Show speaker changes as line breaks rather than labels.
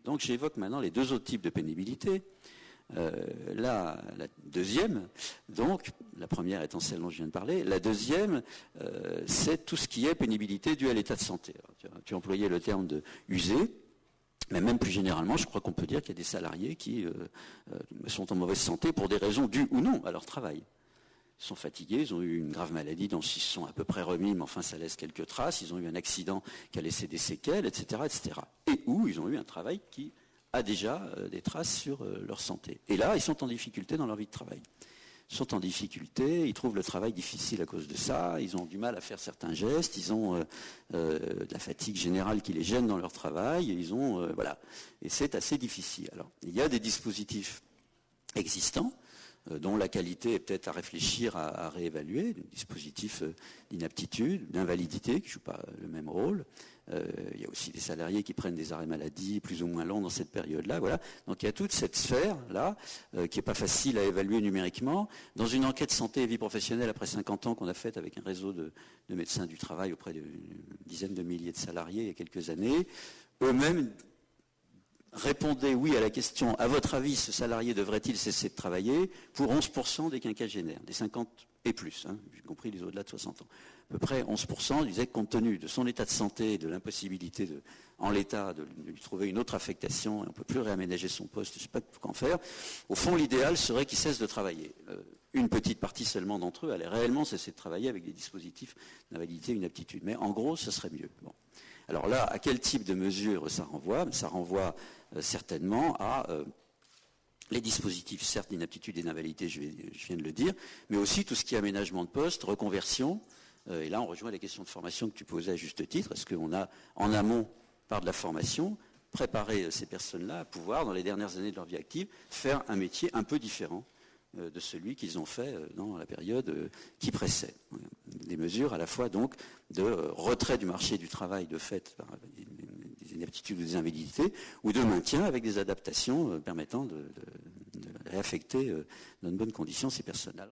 Donc j'évoque maintenant les deux autres types de pénibilité. La deuxième, donc, la première étant celle dont je viens de parler, la deuxième, c'est tout ce qui est pénibilité due à l'état de santé. Alors, tu as employé le terme de usé, mais même plus généralement, je crois qu'on peut dire qu'il y a des salariés qui sont en mauvaise santé pour des raisons dues ou non à leur travail. Ils sont fatigués, ils ont eu une grave maladie dont ils se sont à peu près remis, mais enfin ça laisse quelques traces, ils ont eu un accident qui a laissé des séquelles, etc., etc. Et où ils ont eu un travail qui a déjà des traces sur leur santé. Et là, ils sont en difficulté dans leur vie de travail. Ils sont en difficulté, ils trouvent le travail difficile à cause de ça, ils ont du mal à faire certains gestes, ils ont de la fatigue générale qui les gêne dans leur travail, ils ont voilà. Et c'est assez difficile. Alors, il y a des dispositifs existants, dont la qualité est peut-être à réfléchir, à réévaluer, des dispositifs d'inaptitude, d'invalidité, qui ne jouent pas le même rôle. Il y a aussi des salariés qui prennent des arrêts maladie plus ou moins longs dans cette période-là. Voilà. Donc il y a toute cette sphère-là qui n'est pas facile à évaluer numériquement. Dans une enquête santé et vie professionnelle après 50 ans qu'on a faite avec un réseau de médecins du travail auprès d'une dizaine de milliers de salariés il y a quelques années, eux-mêmes répondaient oui à la question « À votre avis, ce salarié devrait-il cesser de travailler ?» pour 11% des quinquagénaires, des 50 et plus, y compris les au-delà de 60 ans. À peu près 11% disaient que compte tenu de son état de santé et de l'impossibilité en l'état de lui trouver une autre affectation, et on ne peut plus réaménager son poste, je ne sais pas qu'en faire, au fond l'idéal serait qu'il cesse de travailler. Une petite partie seulement d'entre eux allait réellement cesser de travailler avec des dispositifs d'invalidité ou inaptitude. Mais en gros, ce serait mieux. Bon. Alors là, à quel type de mesures ça renvoie ? Ça renvoie certainement à les dispositifs, certes, d'inaptitude et d'invalidité, je viens de le dire, mais aussi tout ce qui est aménagement de poste, reconversion. Et là, on rejoint les questions de formation que tu posais à juste titre. Est-ce qu'on a, en amont, par de la formation, préparé ces personnes-là à pouvoir, dans les dernières années de leur vie active, faire un métier un peu différent de celui qu'ils ont fait dans la période qui précède. Des mesures à la fois donc de retrait du marché du travail de fait par des inaptitudes ou des invalidités, ou de maintien avec des adaptations permettant de réaffecter dans de bonnes conditions ces personnes-là.